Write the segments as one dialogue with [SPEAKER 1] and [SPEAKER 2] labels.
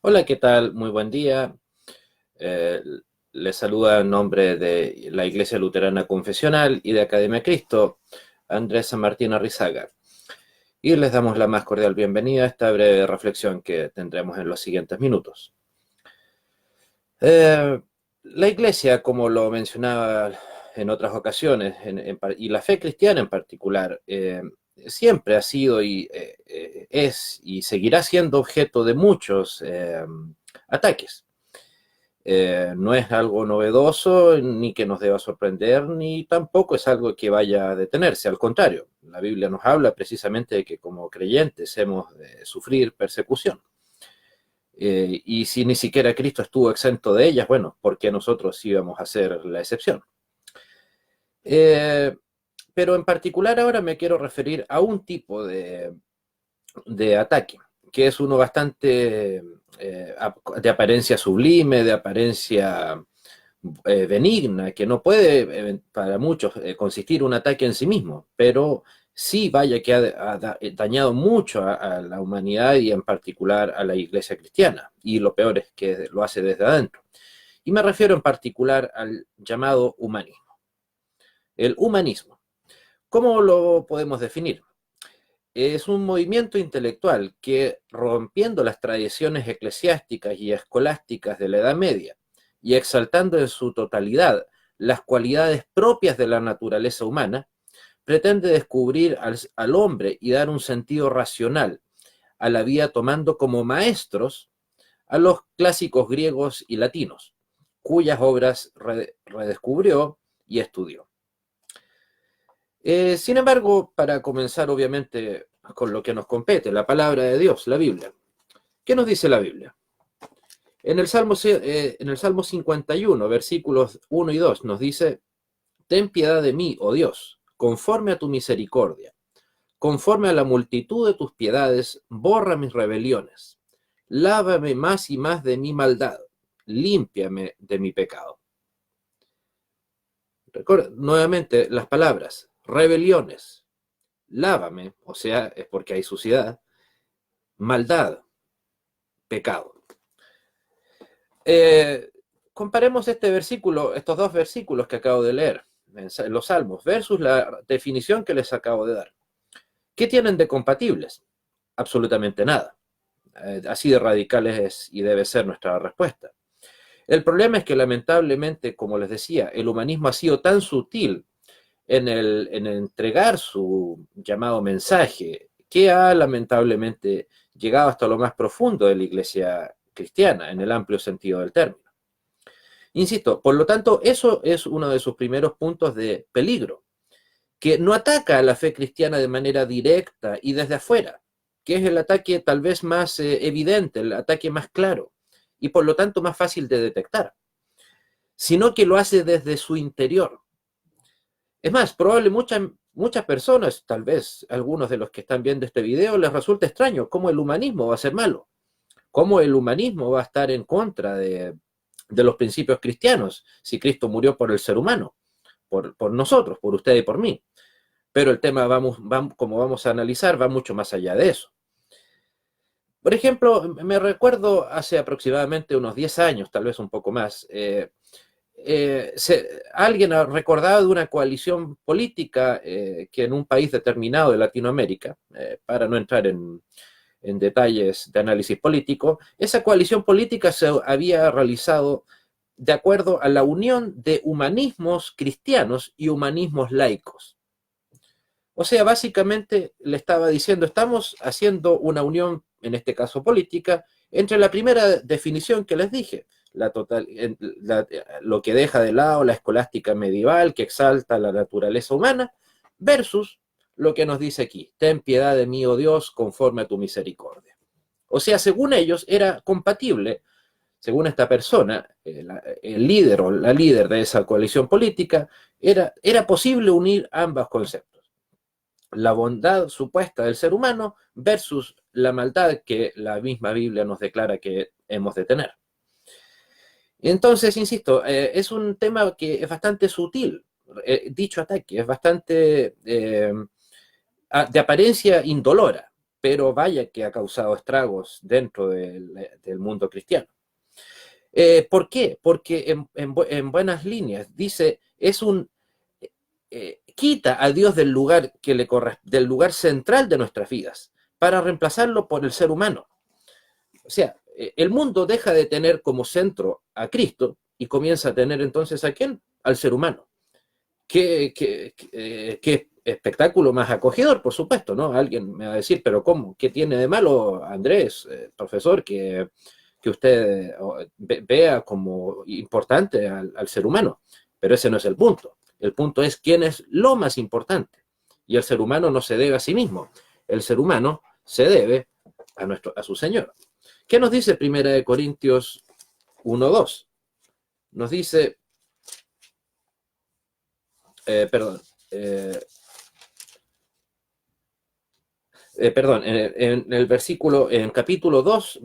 [SPEAKER 1] Hola, ¿qué tal? Muy buen día. Eh, Les saluda en nombre de la Iglesia Luterana Confesional y de Academia Cristo, Andrés San Martín Arrizaga. Y les damos la más cordial bienvenida a esta breve reflexión que tendremos en los siguientes minutos. La Iglesia, como lo mencionaba en otras ocasiones, y la fe cristiana en particular, siempre ha sido y es y seguirá siendo objeto de muchos ataques. No es algo novedoso, ni que nos deba sorprender, ni tampoco es algo que vaya a detenerse. Al contrario, la Biblia nos habla precisamente de que como creyentes hemos de sufrir persecución. Y si ni siquiera Cristo estuvo exento de ellas, bueno, ¿por qué nosotros íbamos a ser la excepción? Eh, pero en particular ahora me quiero referir a un tipo de ataque, que es uno bastante de apariencia sublime, de apariencia benigna, que no puede para muchos consistir un ataque en sí mismo, pero sí vaya que ha dañado mucho a la humanidad y en particular a la iglesia cristiana, y lo peor es que lo hace desde adentro. Y me refiero en particular al llamado humanismo. El humanismo, ¿cómo lo podemos definir? Es un movimiento intelectual que, rompiendo las tradiciones eclesiásticas y escolásticas de la Edad Media y exaltando en su totalidad las cualidades propias de la naturaleza humana, pretende descubrir al hombre y dar un sentido racional a la vida, tomando como maestros a los clásicos griegos y latinos, cuyas obras redescubrió y estudió. Sin embargo, para comenzar obviamente con lo que nos compete, la palabra de Dios, la Biblia. ¿Qué nos dice la Biblia? En el Salmo 51, versículos 1 y 2, nos dice: ten piedad de mí, oh Dios, conforme a tu misericordia, conforme a la multitud de tus piedades, borra mis rebeliones, lávame más y más de mi maldad, límpiame de mi pecado. Recuerda nuevamente las palabras: rebeliones, lávame, o sea, es porque hay suciedad; maldad, pecado. Eh, Comparemos este versículo, estos dos versículos que acabo de leer en los Salmos, versus la definición que les acabo de dar. ¿Qué tienen de compatibles? Absolutamente nada. Así de radicales es y debe ser nuestra respuesta. El problema es que lamentablemente, como les decía, el humanismo ha sido tan sutil en entregar su llamado mensaje, que ha lamentablemente llegado hasta lo más profundo de la iglesia cristiana, en el amplio sentido del término. Insisto, por lo tanto, eso es uno de sus primeros puntos de peligro, que no ataca a la fe cristiana de manera directa y desde afuera, que es el ataque tal vez más evidente, el ataque más claro, y por lo tanto más fácil de detectar, sino que lo hace desde su interior. Es más, muchas personas, tal vez algunos de los que están viendo este video, les resulta extraño cómo el humanismo va a ser malo, cómo el humanismo va a estar en contra de los principios cristianos, si Cristo murió por el ser humano, por nosotros, por usted y por mí. Pero el tema, como vamos a analizar, va mucho más allá de eso. Por ejemplo, me recuerdo hace aproximadamente unos 10 años, tal vez un poco más, alguien ha recordado de una coalición política que en un país determinado de Latinoamérica, para no entrar en detalles de análisis político, esa coalición política se había realizado de acuerdo a la unión de humanismos cristianos y humanismos laicos. O sea, básicamente le estaba diciendo: estamos haciendo una unión, en este caso política, entre la primera definición que les dije, lo que deja de lado la escolástica medieval que exalta la naturaleza humana, versus lo que nos dice aquí: ten piedad de mí, oh Dios, conforme a tu misericordia. O sea, según ellos era compatible, según esta persona, el líder o la líder de esa coalición política, era posible unir ambos conceptos: la bondad supuesta del ser humano versus la maldad que la misma Biblia nos declara que hemos de tener. Entonces, insisto, es un tema que es bastante sutil. Dicho ataque es bastante de apariencia indolora, pero vaya que ha causado estragos dentro del mundo cristiano. ¿Por qué? Porque en buenas líneas dice, quita a Dios del lugar del lugar central de nuestras vidas para reemplazarlo por el ser humano. O sea, el mundo deja de tener como centro a Cristo y comienza a tener entonces ¿a quién? Al ser humano. Qué espectáculo más acogedor, por supuesto, ¿no? Alguien me va a decir, pero ¿cómo? ¿Qué tiene de malo, Andrés, profesor, que usted vea como importante al ser humano? Pero ese no es el punto. El punto es quién es lo más importante. Y el ser humano no se debe a sí mismo. El ser humano se debe a su Señor. ¿Qué nos dice 1 Corintios 1:2? Nos dice, perdón, en el versículo, en capítulo 2,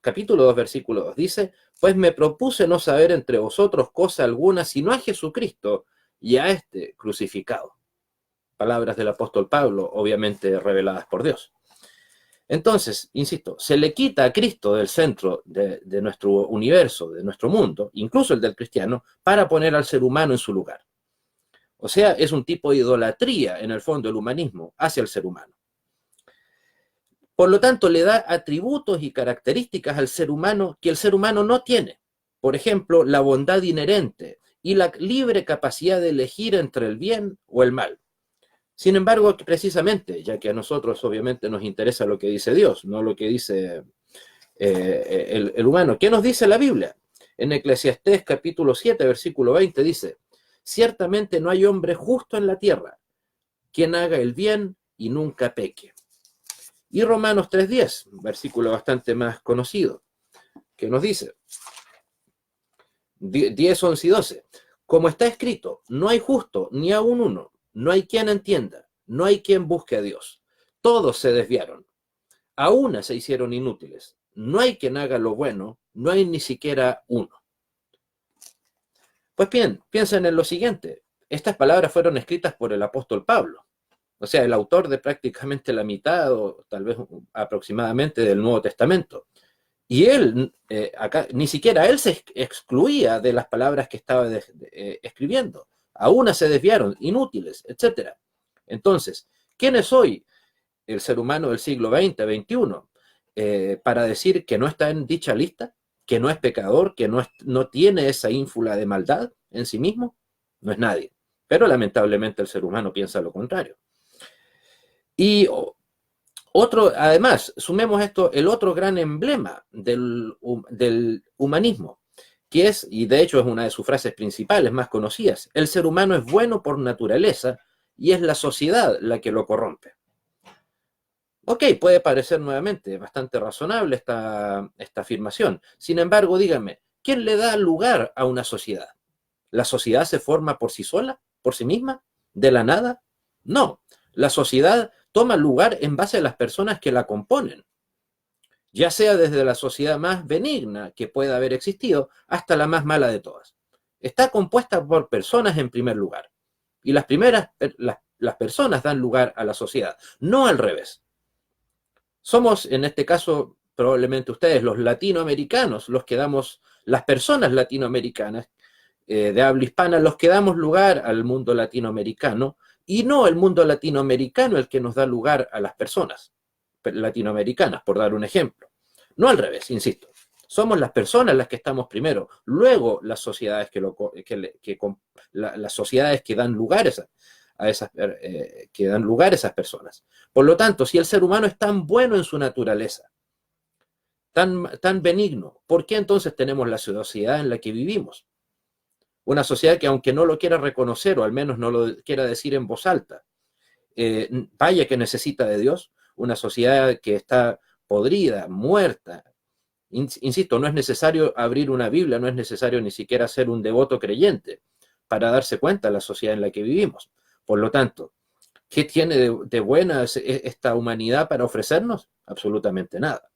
[SPEAKER 1] capítulo 2, versículo 2, dice, pues me propuse no saber entre vosotros cosa alguna, sino a Jesucristo y a este crucificado. Palabras del apóstol Pablo, obviamente reveladas por Dios. Entonces, insisto, se le quita a Cristo del centro de nuestro universo, de nuestro mundo, incluso el del cristiano, para poner al ser humano en su lugar. O sea, es un tipo de idolatría, en el fondo, el humanismo hacia el ser humano. Por lo tanto, le da atributos y características al ser humano que el ser humano no tiene. Por ejemplo, la bondad inherente y la libre capacidad de elegir entre el bien o el mal. Sin embargo, precisamente, ya que a nosotros obviamente nos interesa lo que dice Dios, no lo que dice el humano. ¿Qué nos dice la Biblia? En Eclesiastés capítulo 7, versículo 20 dice, ciertamente no hay hombre justo en la tierra, quien haga el bien y nunca peque. Y Romanos 3:10, versículo bastante más conocido, que nos dice, 10, 11 y 12, como está escrito, no hay justo ni aun uno, no hay quien entienda, no hay quien busque a Dios. Todos se desviaron, a una se hicieron inútiles. No hay quien haga lo bueno, no hay ni siquiera uno. Pues bien, piensen en lo siguiente. Estas palabras fueron escritas por el apóstol Pablo, o sea, el autor de prácticamente la mitad o tal vez aproximadamente del Nuevo Testamento. Y él, acá, ni siquiera él se excluía de las palabras que estaba escribiendo. A una se desviaron, inútiles, etc. Entonces, ¿quién es hoy el ser humano del siglo XX, XXI, para decir que no está en dicha lista, que no es pecador, que no tiene esa ínfula de maldad en sí mismo? No es nadie. Pero lamentablemente el ser humano piensa lo contrario. Y además, sumemos esto, el otro gran emblema del humanismo, que es, y de hecho es una de sus frases principales más conocidas, el ser humano es bueno por naturaleza y es la sociedad la que lo corrompe. Ok, puede parecer nuevamente bastante razonable esta afirmación. Sin embargo, díganme, ¿quién le da lugar a una sociedad? ¿La sociedad se forma por sí sola, por sí misma, de la nada? No, la sociedad toma lugar en base a las personas que la componen, ya sea desde la sociedad más benigna que pueda haber existido hasta la más mala de todas. Está compuesta por personas en primer lugar, y las personas dan lugar a la sociedad, no al revés. Somos, en este caso, probablemente ustedes, los latinoamericanos, los que damos, las personas latinoamericanas de habla hispana, los que damos lugar al mundo latinoamericano, y no el mundo latinoamericano el que nos da lugar a las personas latinoamericanas, por dar un ejemplo. No al revés, insisto. Somos las personas las que estamos primero, luego las sociedades las sociedades que dan lugar que dan lugar a esas personas. Por lo tanto, si el ser humano es tan bueno en su naturaleza, tan benigno, ¿por qué entonces tenemos la sociedad en la que vivimos? Una sociedad que, aunque no lo quiera reconocer, o al menos no lo quiera decir en voz alta, vaya que necesita de Dios, una sociedad que está podrida, muerta. Insisto, no es necesario abrir una Biblia, no es necesario ni siquiera ser un devoto creyente para darse cuenta de la sociedad en la que vivimos. Por lo tanto, ¿qué tiene de buena esta humanidad para ofrecernos? Absolutamente nada.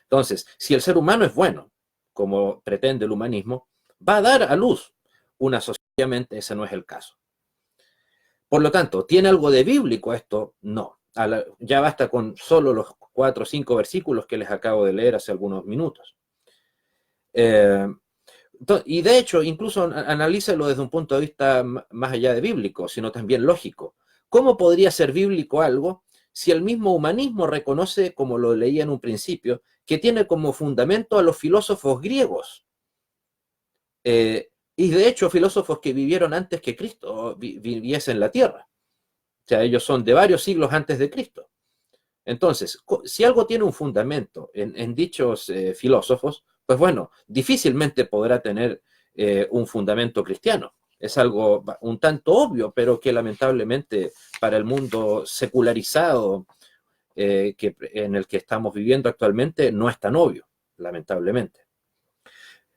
[SPEAKER 1] Entonces, si el ser humano es bueno, como pretende el humanismo, va a dar a luz una sociedad. Obviamente ese no es el caso. Por lo tanto, ¿tiene algo de bíblico esto? No. Ya basta con solo los 4 o 5 versículos que les acabo de leer hace algunos minutos. Y de hecho, incluso analícelo desde un punto de vista más allá de bíblico, sino también lógico. ¿Cómo podría ser bíblico algo si el mismo humanismo reconoce, como lo leía en un principio, que tiene como fundamento a los filósofos griegos? Y de hecho, filósofos que vivieron antes que Cristo viviese en la tierra. O sea, ellos son de varios siglos antes de Cristo. Entonces, si algo tiene un fundamento en dichos filósofos, pues bueno, difícilmente podrá tener un fundamento cristiano. Es algo un tanto obvio, pero que lamentablemente para el mundo secularizado en el que estamos viviendo actualmente no es tan obvio, lamentablemente.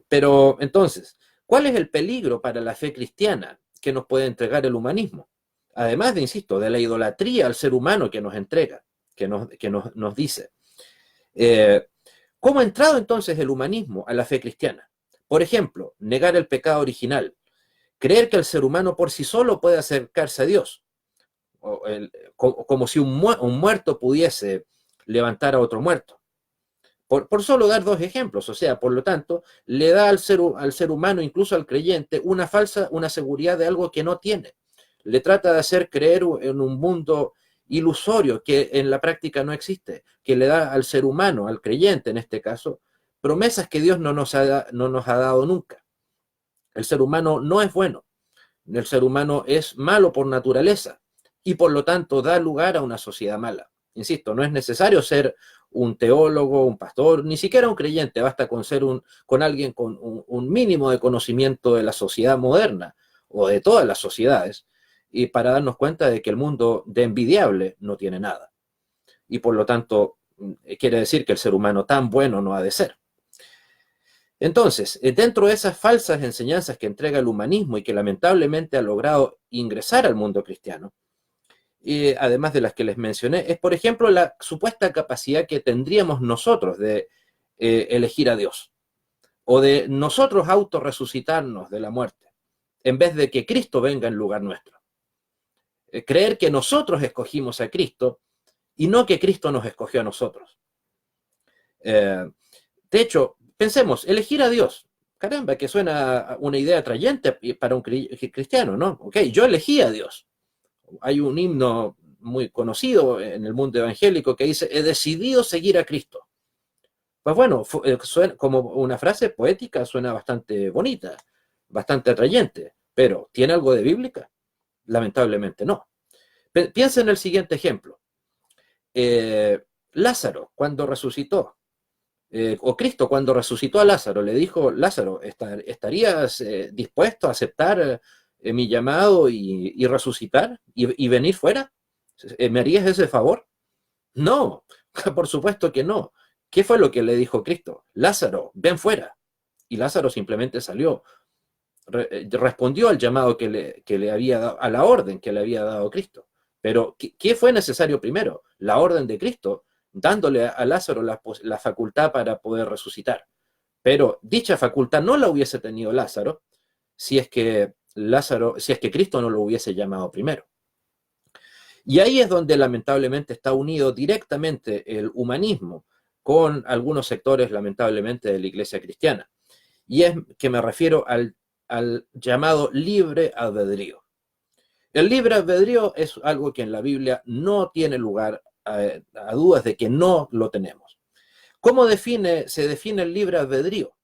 [SPEAKER 1] Pero entonces, ¿cuál es el peligro para la fe cristiana que nos puede entregar el humanismo? Además de, insisto, de la idolatría al ser humano que nos entrega, que nos dice. ¿Cómo ha entrado entonces el humanismo a la fe cristiana? Por ejemplo, negar el pecado original, creer que el ser humano por sí solo puede acercarse a Dios, como si un muerto pudiese levantar a otro muerto. Por solo dar 2 ejemplos, o sea, por lo tanto, le da al ser humano, incluso al creyente, una seguridad de algo que no tiene. Le trata de hacer creer en un mundo ilusorio que en la práctica no existe, que le da al ser humano, al creyente en este caso, promesas que Dios no nos ha dado nunca. El ser humano no es bueno, el ser humano es malo por naturaleza y por lo tanto da lugar a una sociedad mala. Insisto, no es necesario ser un teólogo, un pastor, ni siquiera un creyente, basta con ser con alguien con un mínimo de conocimiento de la sociedad moderna o de todas las sociedades, y para darnos cuenta de que el mundo de envidiable no tiene nada. Y por lo tanto, quiere decir que el ser humano tan bueno no ha de ser. Entonces, dentro de esas falsas enseñanzas que entrega el humanismo y que lamentablemente ha logrado ingresar al mundo cristiano, además de las que les mencioné, es por ejemplo la supuesta capacidad que tendríamos nosotros de elegir a Dios, o de nosotros autorresucitarnos de la muerte, en vez de que Cristo venga en lugar nuestro. Creer que nosotros escogimos a Cristo y no que Cristo nos escogió a nosotros. De hecho, pensemos, elegir a Dios. Caramba, que suena una idea atrayente para un cristiano, ¿no? Ok, yo elegí a Dios. Hay un himno muy conocido en el mundo evangélico que dice, he decidido seguir a Cristo. Pues bueno, suena como una frase poética, suena bastante bonita, bastante atrayente, pero ¿tiene algo de bíblica? Lamentablemente no. Piensa en el siguiente ejemplo. Lázaro, cuando resucitó, o Cristo cuando resucitó a Lázaro, le dijo, Lázaro, ¿estarías dispuesto a aceptar mi llamado y resucitar y venir fuera? ¿Me harías ese favor? No, por supuesto que no. ¿Qué fue lo que le dijo Cristo? Lázaro, ven fuera. Y Lázaro simplemente salió. Respondió al llamado que le había dado, a la orden que le había dado Cristo. Pero, ¿qué fue necesario primero? La orden de Cristo, dándole a Lázaro la facultad para poder resucitar. Pero dicha facultad no la hubiese tenido Lázaro si es que Cristo no lo hubiese llamado primero. Y ahí es donde lamentablemente está unido directamente el humanismo con algunos sectores lamentablemente de la iglesia cristiana. Y es que me refiero al llamado libre albedrío. El libre albedrío es algo que en la Biblia no tiene lugar a dudas de que no lo tenemos. ¿Cómo se define el libre albedrío?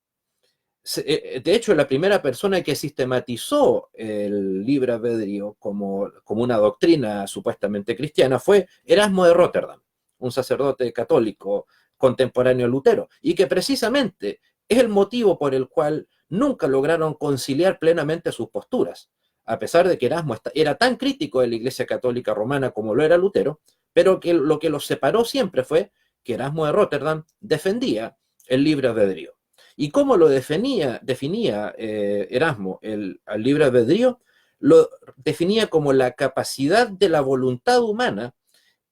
[SPEAKER 1] De hecho, la primera persona que sistematizó el libre albedrío como una doctrina supuestamente cristiana fue Erasmo de Róterdam, un sacerdote católico contemporáneo a Lutero, y que precisamente es el motivo por el cual nunca lograron conciliar plenamente sus posturas, a pesar de que Erasmo era tan crítico de la Iglesia Católica Romana como lo era Lutero, pero que lo que los separó siempre fue que Erasmo de Róterdam defendía el libre albedrío. ¿Y cómo lo definía Erasmo al libre albedrío? Lo definía como la capacidad de la voluntad humana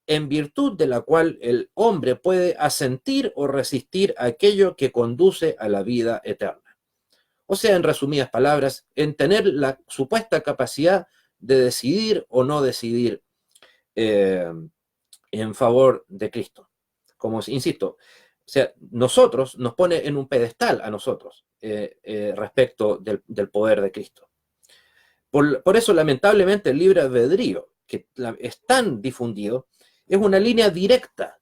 [SPEAKER 1] en virtud de la cual el hombre puede asentir o resistir aquello que conduce a la vida eterna. O sea, en resumidas palabras, en tener la supuesta capacidad de decidir o no decidir en favor de Cristo. Como insisto, o sea, nosotros nos pone en un pedestal a nosotros respecto del poder de Cristo. Por eso, lamentablemente, el libre albedrío, que es tan difundido, es una línea directa,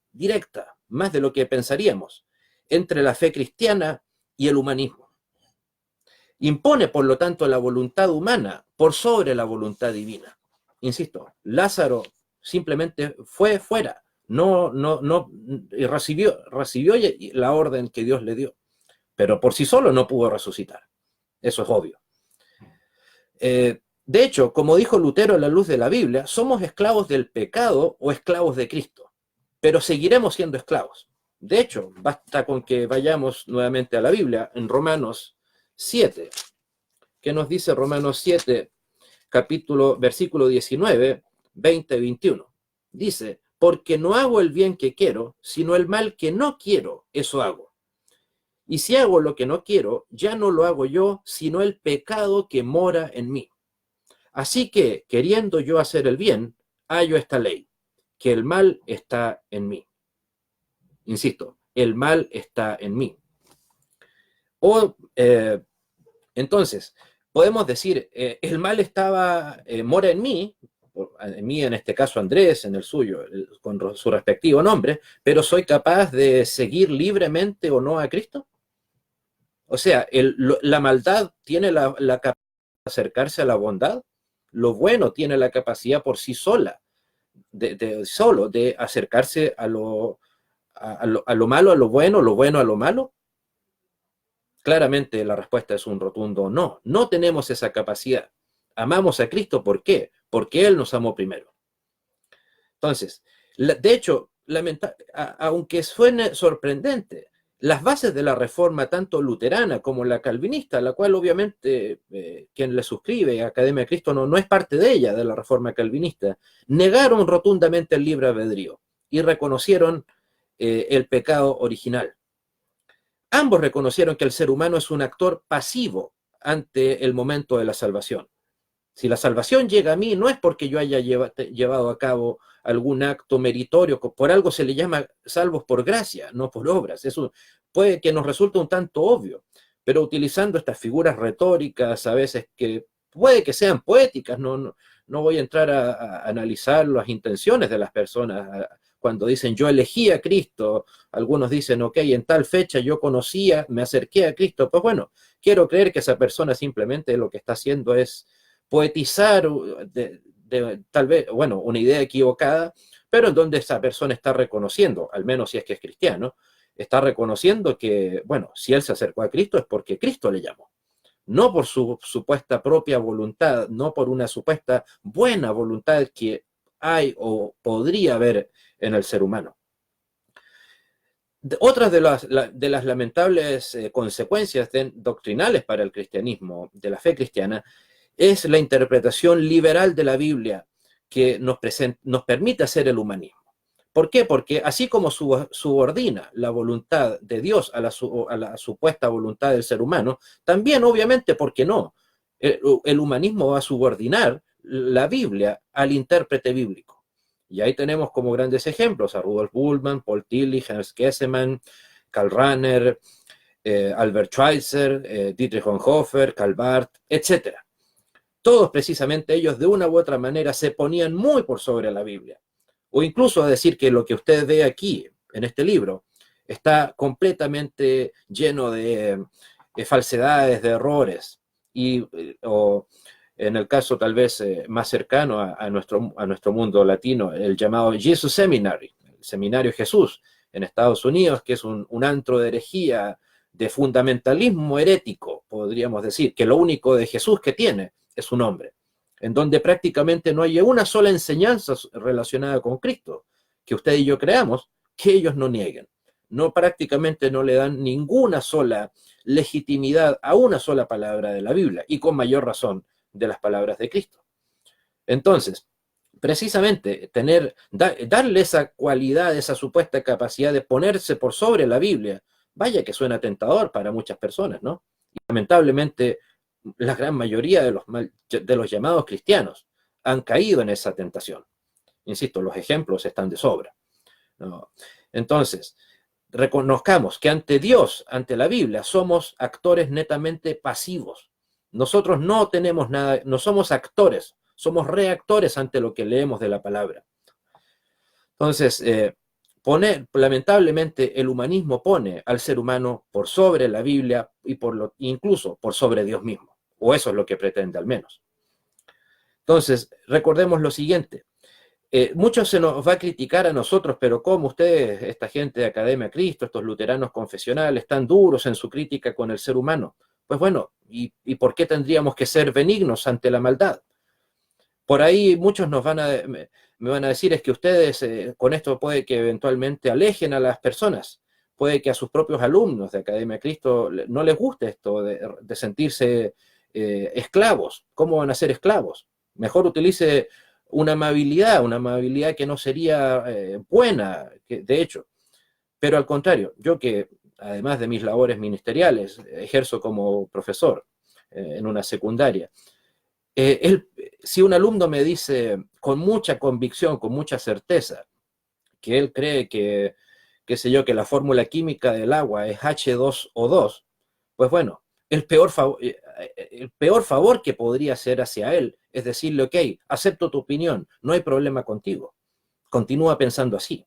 [SPEAKER 1] más de lo que pensaríamos, entre la fe cristiana y el humanismo. Impone, por lo tanto, la voluntad humana por sobre la voluntad divina. Insisto, Lázaro simplemente fue fuera, y recibió la orden que Dios le dio, pero por sí solo no pudo resucitar. Eso es obvio. De hecho, como dijo Lutero a la luz de la Biblia, somos esclavos del pecado o esclavos de Cristo, pero seguiremos siendo esclavos. De hecho, basta con que vayamos nuevamente a la Biblia, en Romanos 7, que nos dice Romanos 7, versículo 19, 20, 21. Dice, porque no hago el bien que quiero, sino el mal que no quiero, eso hago. Y si hago lo que no quiero, ya no lo hago yo, sino el pecado que mora en mí. Así que, queriendo yo hacer el bien, hallo esta ley, que el mal está en mí. Insisto, el mal está en mí. Entonces, podemos decir, el mal mora en mí en este caso Andrés, en el suyo, con su respectivo nombre, pero soy capaz de seguir libremente o no a Cristo. O sea, la maldad tiene la capacidad de acercarse a la bondad, lo bueno tiene la capacidad por sí sola, de acercarse a lo malo, a lo bueno a lo malo. Claramente la respuesta es un rotundo no. No tenemos esa capacidad. Amamos a Cristo, ¿por qué? Porque Él nos amó primero. Entonces, de hecho, aunque suene sorprendente, las bases de la reforma, tanto luterana como la calvinista, la cual obviamente quien le suscribe a Academia de Cristo no es parte de ella, de la reforma calvinista, negaron rotundamente el libre albedrío y reconocieron el pecado original. Ambos reconocieron que el ser humano es un actor pasivo ante el momento de la salvación. Si la salvación llega a mí, no es porque yo haya llevado a cabo algún acto meritorio, por algo se le llama salvos por gracia, no por obras. Eso puede que nos resulte un tanto obvio, pero utilizando estas figuras retóricas a veces que puede que sean poéticas, no voy a entrar a analizar las intenciones de las personas cuando dicen yo elegí a Cristo. Algunos dicen, ok, en tal fecha yo conocía, me acerqué a Cristo. Pues bueno, quiero creer que esa persona simplemente lo que está haciendo es poetizar tal vez, bueno, una idea equivocada, pero en donde esa persona está reconociendo, al menos si es que es cristiano, está reconociendo que, bueno, si él se acercó a Cristo es porque Cristo le llamó, no por su supuesta propia voluntad, no por una supuesta buena voluntad que hay o podría haber en el ser humano. Otras de las lamentables consecuencias doctrinales para el cristianismo, de la fe cristiana, es la interpretación liberal de la Biblia que nos permite hacer el humanismo. ¿Por qué? Porque así como subordina la voluntad de Dios a la supuesta voluntad del ser humano, también obviamente, ¿por qué no? El humanismo va a subordinar la Biblia al intérprete bíblico. Y ahí tenemos como grandes ejemplos a Rudolf Bultmann, Paul Tillich, Ernst Käsemann, Karl Rahner, Albert Schweitzer, Dietrich Bonhoeffer, Karl Barth, etc. Todos precisamente ellos de una u otra manera se ponían muy por sobre la Biblia. O incluso a decir que lo que usted ve aquí, en este libro, está completamente lleno de falsedades, de errores. O en el caso tal vez más cercano a nuestro mundo latino, el llamado Jesus Seminary, el Seminario Jesús en Estados Unidos, que es un antro de herejía, de fundamentalismo herético, podríamos decir, que lo único de Jesús que tiene es un hombre, en donde prácticamente no hay una sola enseñanza relacionada con Cristo que usted y yo creamos, que ellos no nieguen. Prácticamente no le dan ninguna sola legitimidad a una sola palabra de la Biblia, y con mayor razón de las palabras de Cristo. Entonces, precisamente darle esa cualidad, esa supuesta capacidad de ponerse por sobre la Biblia, vaya que suena tentador para muchas personas, ¿no? Y lamentablemente la gran mayoría de los llamados cristianos han caído en esa tentación. Insisto, los ejemplos están de sobra. ¿no? Entonces, reconozcamos que ante Dios, ante la Biblia, somos actores netamente pasivos. Nosotros no tenemos nada, no somos actores, somos reactores ante lo que leemos de la palabra. Entonces, lamentablemente, el humanismo pone al ser humano por sobre la Biblia y incluso por sobre Dios mismo, o eso es lo que pretende al menos. Entonces, recordemos lo siguiente. Mucho se nos va a criticar a nosotros, pero ¿cómo ustedes, esta gente de Academia Cristo, estos luteranos confesionales, tan duros en su crítica con el ser humano? Pues bueno, ¿y por qué tendríamos que ser benignos ante la maldad? Por ahí muchos me van a decir es que ustedes con esto puede que eventualmente alejen a las personas, puede que a sus propios alumnos de Academia Cristo no les guste esto de sentirse esclavos. ¿Cómo van a ser esclavos? Mejor utilice una amabilidad que no sería buena, de hecho. Pero al contrario, yo que además de mis labores ministeriales, ejerzo como profesor en una secundaria, si un alumno me dice con mucha convicción, con mucha certeza, que él cree que, qué sé yo, que la fórmula química del agua es H2O2, pues bueno, el peor favor que podría hacer hacia él es decirle, ok, acepto tu opinión, no hay problema contigo, continúa pensando así.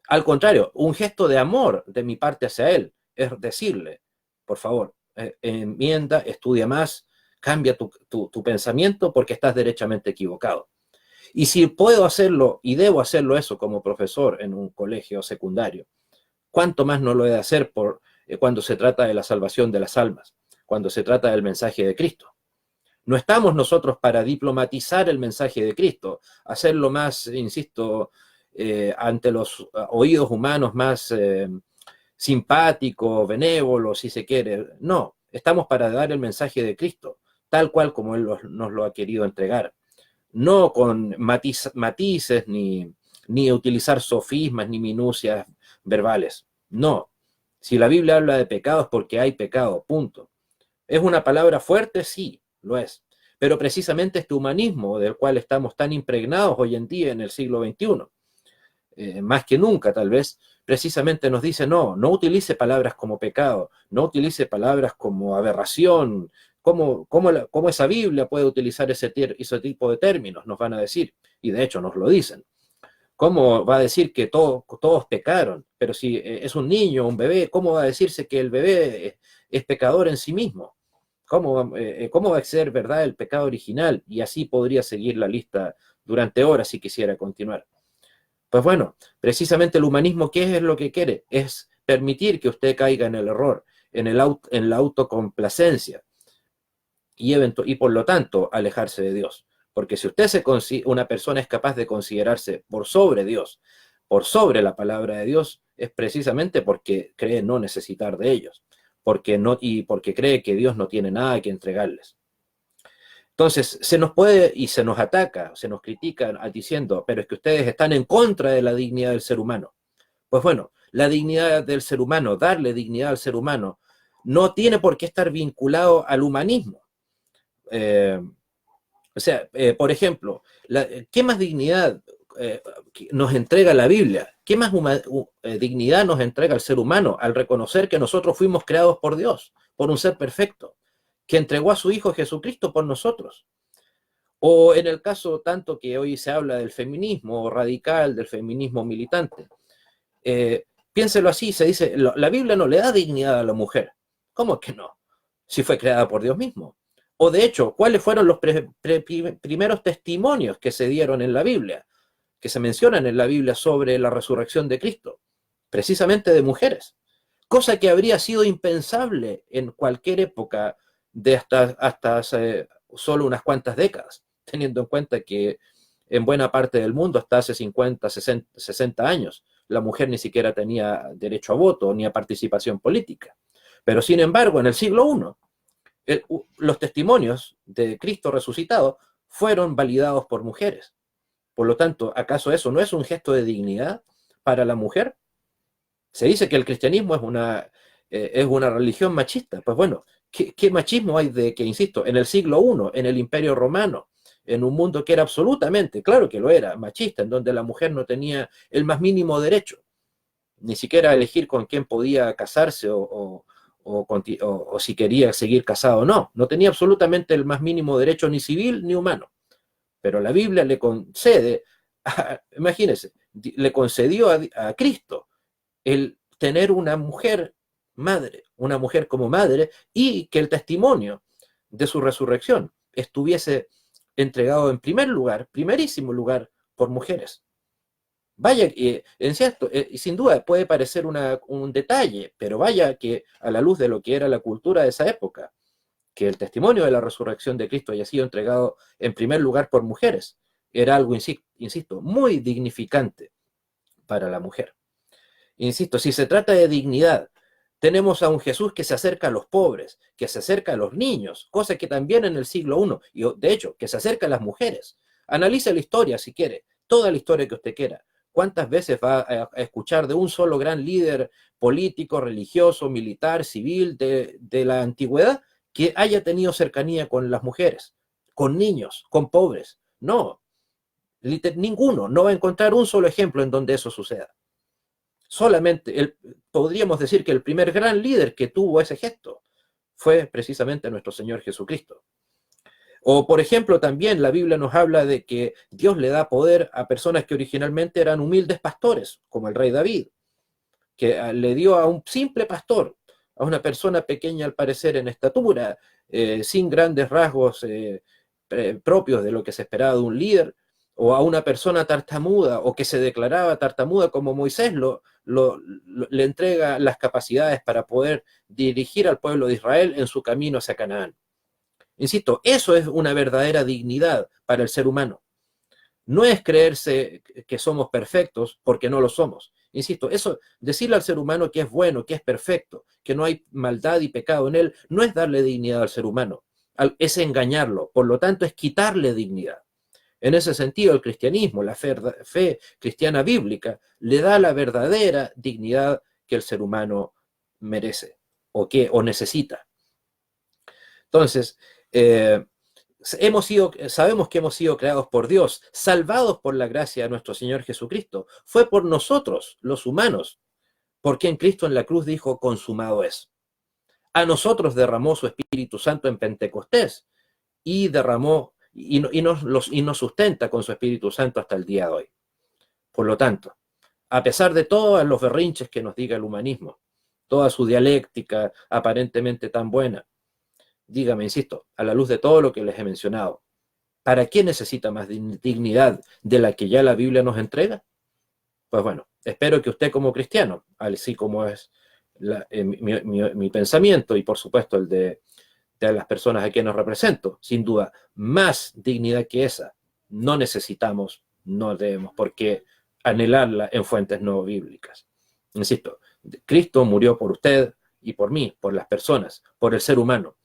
[SPEAKER 1] Al contrario, un gesto de amor de mi parte hacia él es decirle, por favor, enmienda, estudia más, cambia tu pensamiento porque estás derechamente equivocado. Y si puedo hacerlo y debo hacerlo eso como profesor en un colegio secundario, ¿cuánto más no lo he de hacer cuando se trata de la salvación de las almas, cuando se trata del mensaje de Cristo? No estamos nosotros para diplomatizar el mensaje de Cristo, hacerlo más, insisto, ante los oídos humanos más simpático, benévolo, si se quiere. No, estamos para dar el mensaje de Cristo, tal cual como Él nos lo ha querido entregar. No con matices, ni utilizar sofismas, ni minucias verbales. No. Si la Biblia habla de pecado es porque hay pecado, punto. ¿Es una palabra fuerte? Sí, lo es. Pero precisamente este humanismo del cual estamos tan impregnados hoy en día en el siglo XXI, más que nunca tal vez, precisamente nos dice, no utilice palabras como pecado, no utilice palabras como aberración, ¿cómo esa Biblia puede utilizar ese tipo de términos? Nos van a decir, y de hecho nos lo dicen. ¿Cómo va a decir que todos pecaron? Pero si es un niño, un bebé, ¿cómo va a decirse que el bebé es pecador en sí mismo? ¿Cómo va a ser verdad el pecado original? Y así podría seguir la lista durante horas si quisiera continuar. Pues bueno, precisamente el humanismo, ¿qué es lo que quiere? Es permitir que usted caiga en el error, en la autocomplacencia y por lo tanto alejarse de Dios. Porque si una persona es capaz de considerarse por sobre Dios, por sobre la palabra de Dios, es precisamente porque cree no necesitar de ellos, porque cree que Dios no tiene nada que entregarles. Entonces, se nos puede y se nos ataca, se nos critica diciendo, pero es que ustedes están en contra de la dignidad del ser humano. Pues bueno, la dignidad del ser humano, darle dignidad al ser humano, no tiene por qué estar vinculado al humanismo. Por ejemplo, ¿qué más dignidad nos entrega la Biblia? ¿Qué más dignidad nos entrega el ser humano al reconocer que nosotros fuimos creados por Dios, por un ser perfecto, que entregó a su Hijo Jesucristo por nosotros? O en el caso tanto que hoy se habla del feminismo radical, del feminismo militante, piénselo así, se dice, la Biblia no le da dignidad a la mujer. ¿Cómo que no? Si fue creada por Dios mismo. O de hecho, ¿cuáles fueron los primeros testimonios que se dieron en la Biblia, que se mencionan en la Biblia sobre la resurrección de Cristo? Precisamente de mujeres. Cosa que habría sido impensable en cualquier época de hasta hace solo unas cuantas décadas, teniendo en cuenta que en buena parte del mundo, hasta hace 50, 60 años, la mujer ni siquiera tenía derecho a voto ni a participación política. Pero sin embargo, en el siglo I, los testimonios de Cristo resucitado fueron validados por mujeres. Por lo tanto, ¿acaso eso no es un gesto de dignidad para la mujer? Se dice que el cristianismo es una religión machista. Pues bueno, ¿qué machismo hay de que, insisto, en el siglo I, en el Imperio Romano, en un mundo que era absolutamente, claro que lo era, machista, en donde la mujer no tenía el más mínimo derecho, ni siquiera a elegir con quién podía casarse o si quería seguir casado o no. No tenía absolutamente el más mínimo derecho ni civil ni humano. Pero la Biblia le concede, imagínense, le concedió a Cristo el tener una mujer madre, una mujer como madre, y que el testimonio de su resurrección estuviese entregado en primer lugar, primerísimo lugar, por mujeres. Vaya, en cierto, sin duda puede parecer un detalle, pero vaya que a la luz de lo que era la cultura de esa época, que el testimonio de la resurrección de Cristo haya sido entregado en primer lugar por mujeres, era algo, insisto, muy dignificante para la mujer. Insisto, si se trata de dignidad, tenemos a un Jesús que se acerca a los pobres, que se acerca a los niños, cosa que también en el siglo I, y de hecho, que se acerca a las mujeres. Analice la historia si quiere, toda la historia que usted quiera. ¿Cuántas veces va a escuchar de un solo gran líder político, religioso, militar, civil de la antigüedad que haya tenido cercanía con las mujeres, con niños, con pobres? No, ninguno. No va a encontrar un solo ejemplo en donde eso suceda. Solamente podríamos decir que el primer gran líder que tuvo ese gesto fue precisamente nuestro Señor Jesucristo. O, por ejemplo, también la Biblia nos habla de que Dios le da poder a personas que originalmente eran humildes pastores, como el rey David, que le dio a un simple pastor, a una persona pequeña al parecer en estatura, sin grandes rasgos propios de lo que se esperaba de un líder, o a una persona tartamuda o que se declaraba tartamuda como Moisés le entrega las capacidades para poder dirigir al pueblo de Israel en su camino hacia Canaán. Insisto, eso es una verdadera dignidad para el ser humano. No es creerse que somos perfectos porque no lo somos. Insisto, eso, decirle al ser humano que es bueno, que es perfecto, que no hay maldad y pecado en él, no es darle dignidad al ser humano, es engañarlo, por lo tanto es quitarle dignidad. En ese sentido, el cristianismo, la fe cristiana bíblica, le da la verdadera dignidad que el ser humano merece o necesita. Entonces, sabemos que hemos sido creados por Dios, salvados por la gracia de nuestro Señor Jesucristo. Fue por nosotros, los humanos, por quien Cristo en la cruz dijo, consumado es. A nosotros derramó su Espíritu Santo en Pentecostés y nos sustenta con su Espíritu Santo hasta el día de hoy. Por lo tanto, a pesar de todos los berrinches que nos diga el humanismo, toda su dialéctica aparentemente tan buena, dígame, insisto, a la luz de todo lo que les he mencionado, ¿para qué necesita más dignidad de la que ya la Biblia nos entrega? Pues bueno, espero que usted como cristiano, así como es mi pensamiento y por supuesto el de las personas a quienes represento, sin duda, más dignidad que esa, no necesitamos, no debemos por qué anhelarla en fuentes no bíblicas. Insisto, Cristo murió por usted y por mí, por las personas, por el ser humano.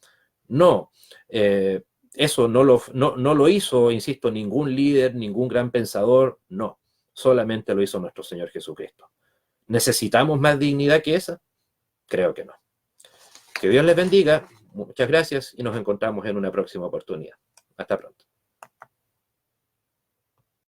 [SPEAKER 1] No, eso no lo hizo, insisto, ningún líder, ningún gran pensador, no, solamente lo hizo nuestro Señor Jesucristo. ¿Necesitamos más dignidad que esa? Creo que no. Que Dios les bendiga, muchas gracias y nos encontramos en una próxima oportunidad. Hasta pronto.